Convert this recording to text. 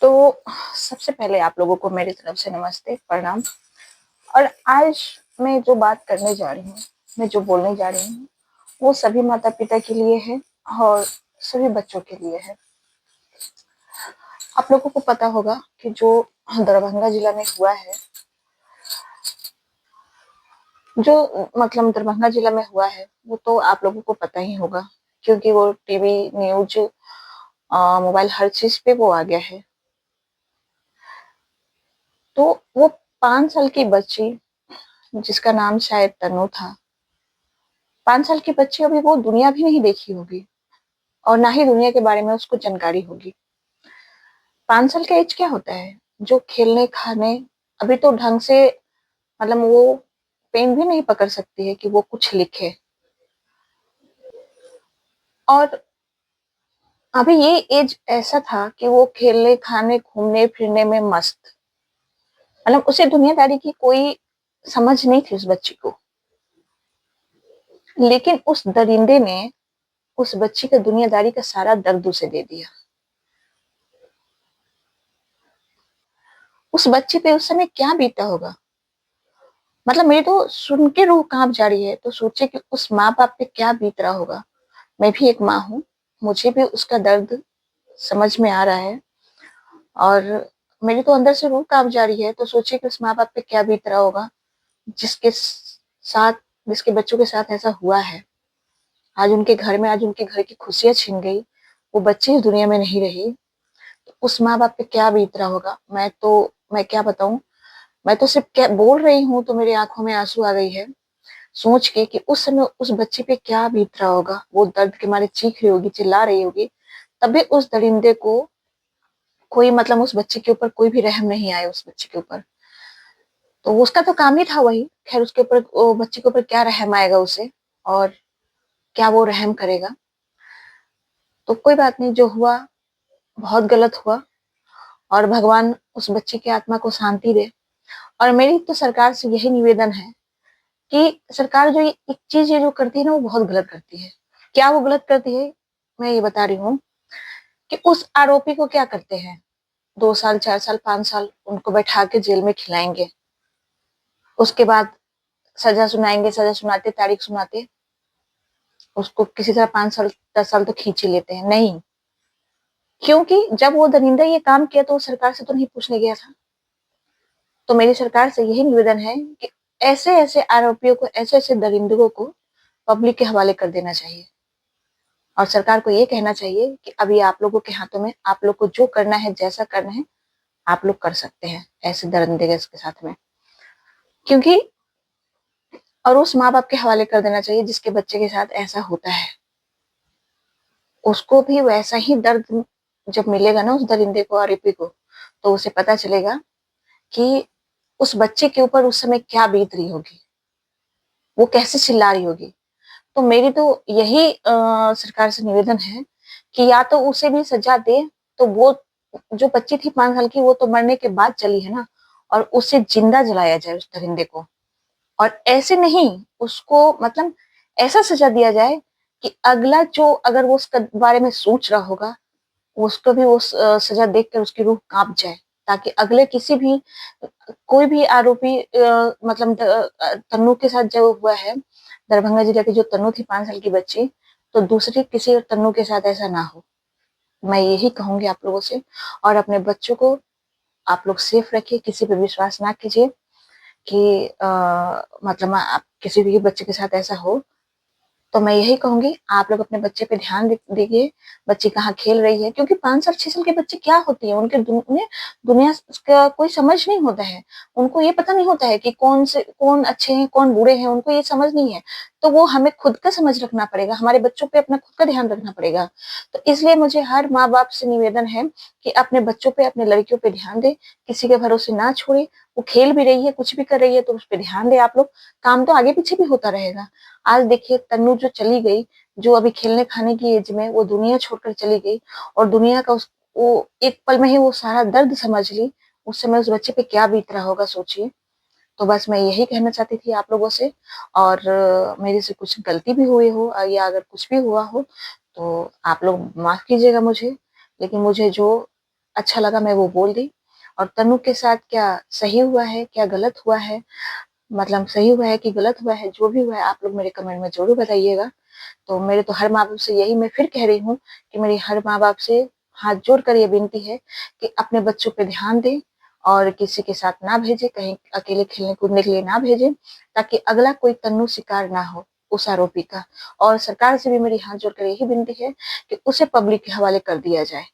तो सबसे पहले आप लोगों को मेरी तरफ से नमस्ते, प्रणाम। और आज मैं जो बात करने जा रही हूँ, मैं जो बोलने जा रही हूँ, वो सभी माता-पिता के लिए है और सभी बच्चों के लिए है। आप लोगों को पता होगा कि जो दरभंगा जिला में हुआ है, जो मतलब दरभंगा जिला में हुआ है, वो तो आप लोगों को पता ही होगा क्योंकि वो टीवी, न्यूज़, मोबाइल हर चीज़ पे वो आ गया है। तो वो 5 साल की बच्ची जिसका नाम शायद तन्नू था, 5 साल की बच्ची अभी वो दुनिया भी नहीं देखी होगी और ना ही दुनिया के बारे में उसको जानकारी होगी। 5 साल का एज क्या होता है? जो खेलने, खाने अभी तो ढंग से मतलब वो पेन भी नहीं पकड़ सकती है कि वो कुछ लिखे। और अभी ये एज ऐसा था कि वो खेलने, खाने, घूमने-फिरने में मस्त। मतलब उसे दुनियादारी की कोई समझ नहीं थी उस बच्ची को। लेकिन उस दरिंदे ने उस बच्ची को दुनियादारी का सारा दर्द उसे दे दिया। उस बच्ची पे उस समय क्या बीता होगा? मतलब मेरी तो सुन के रूह काँप जा रही है, तो सोचिए कि उस माँ-बाप पे क्या बीत रहा होगा। मैं भी एक माँ हूँ, मुझे भी उसका दर्द समझ में आ रहा है और मेरी तो अंदर से रूह काँप जा रही है, तो सोचिए कि उस माँ-बाप पे क्या बीत रहा होगा, जिसके साथ जिसके बच्चों के साथ ऐसा हुआ है। आज उनके घर की खुशियाँ छिन गई, वो बच्ची इस दुनिया में नहीं रही, तो उस माँ-बाप पे क्या बीत रहा होगा, मैं क्या बताऊँ? मैं तो सिर्फ़ क्या बोल रही हूँ, तो मेरी आँखों में आँसू आ गई है। सोच के कि उस समय उस बच्ची पे क्या बीत रहा होगा, वो दर्द के मारे चीख रही होगी, चिल्ला रही होगी, तभी उस दरिंदे को कोई मतलब उस बच्चे के ऊपर कोई भी रहम नहीं आया उस बच्चे के ऊपर। तो उसका तो काम ही था वही, ख़ैर उसके ऊपर वो बच्चे के ऊपर क्या रहम आएगा उसे और क्या वो रहम करेगा। तो कोई बात नहीं, जो हुआ बहुत गलत हुआ और भगवान उस बच्ची की आत्मा को शांति दे। और मेरी तो सरकार से यही निवेदन है कि सरकार जो ये एक चीज़ ये जो करती है ना, वो बहुत गलत करती है। क्या वो गलत करती है? मैं ये बता रही हूँ कि उस आरोपी को क्या करते हैं, 2 साल, 4 साल, 5 साल उनको बैठा के जेल में खिलाएँगे। उसके बाद सज़ा सुनाएँगे, सज़ा सुनाते, तारीख सुनाते, उसको किसी तरह 5 साल, 10 साल तो खींच ही लेते हैं। नहीं, क्योंकि जब वो दरिंदा ये काम किया तो वो सरकार से तो नहीं पूछने गया था। तो मेरी सरकार से यही निवेदन है कि ऐसे-ऐसे आरोपियों को, ऐसे-ऐसे दरिंदों को पब्लिक के हवाले कर देना चाहिए। और सरकार को ये कहना चाहिए कि अभी आप लोगों के हाथों में, आप लोग को जो करना है, जैसा करना है, आप लोग कर सकते हैं, ऐसे दरिंदे के साथ में। क्योंकि और उस माँ-बाप के हवाले कर देना चाहिए जिसके बच्चे के साथ ऐसा होता है। उसको भी वैसा ही दर्द जब मिलेगा ना उस दरिंदे को, आरोपी को, तो उसे पता चलेगा कि उस बच्चे के ऊपर उस समय क्या बीत रही होगी, वो कैसे चिल्ला रही होगी। तो मेरी तो यही सरकार से निवेदन है कि या तो उसे भी सज़ा दे, तो वो जो बच्ची थी 5 साल की, वो तो मरने के बाद चली है ना, और उसे ज़िंदा जलाया जाए उस दरिंदे को। और ऐसे नहीं, उसको मतलब ऐसा सज़ा दिया जाए कि अगला जो अगर वो उसके बारे में सोच रहा होगा, उसको भी वो सज़ा देख कर उसकी रूह काँप जाए, ताकि अगले किसी भी कोई भी आरोपी मतलब तन्नू के साथ जो हुआ है, दरभंगा जिला की जो तन्नू थी 5 साल की बच्ची, तो दूसरी किसी और तन्नू के साथ ऐसा ना हो। मैं यही कहूँगी आप लोगों से। और अपने बच्चों को आप लोग सेफ रखिए, किसी पे विश्वास ना कीजिए कि मतलब आप किसी भी बच्चे के साथ ऐसा हो। तो मैं यही कहूँगी, आप लोग अपने बच्चे पे ध्यान दीजिए, बच्ची कहाँ खेल रही है, क्योंकि 5 साल, 6 साल के बच्चे क्या होती हैं, उन्हें दुनिया का कोई समझ नहीं होता है। उनको ये पता नहीं होता है कि कौन अच्छे हैं, कौन बुरे हैं, उनको ये समझ नहीं है। तो वो हमें खुद का समझ रखना पड़ेगा, हमारे बच्चों पे अपना खुद का ध्यान रखना पड़ेगा। तो इसलिए मुझे हर माँ-बाप से निवेदन है कि अपने बच्चों पे, अपने लड़कियों पे ध्यान दें, किसी के भरोसे ना छोड़ें। वो खेल भी रही है, कुछ भी कर रही है, तो उस पे ध्यान दें आप लोग। काम तो आगे-पीछे भी होता रहेगा। आज देखिए तन्नू जो चली गई, जो अभी खेलने-खाने की एज में वो दुनिया छोड़कर चली गई और दुनिया का उस वो एक पल में ही वो सारा दर्द समझ ली, उस समय उस बच्चे पे क्या बीत रहा होगा सोचिए। तो बस मैं यही कहना चाहती थी आप लोगों से। और मेरे से कुछ गलती भी हुई हो या अगर कुछ भी हुआ हो, तो आप लोग माफ़ कीजिएगा मुझे। लेकिन मुझे जो अच्छा लगा मैं वो बोल दी। और तन्नू के साथ क्या सही हुआ है, क्या गलत हुआ है, मतलब सही हुआ है कि गलत हुआ है, जो भी हुआ है आप लोग मेरे कमेंट में ज़रूर बताइएगा। तो मेरे तो हर माँ-बाप से यही मैं फिर कह रही हूँ कि मेरी हर माँ-बाप से हाथ जोड़कर ये विनती है कि अपने बच्चों पे ध्यान दें और किसी के साथ ना भेजें, कहीं अकेले खेलने-कूदने के लिए ना भेजें, ताकि अगला कोई तन्नू शिकार ना हो उस आरोपी का। और सरकार से भी मेरी हाथ जोड़कर यही विनती है कि उसे पब्लिक के हवाले कर दिया जाए।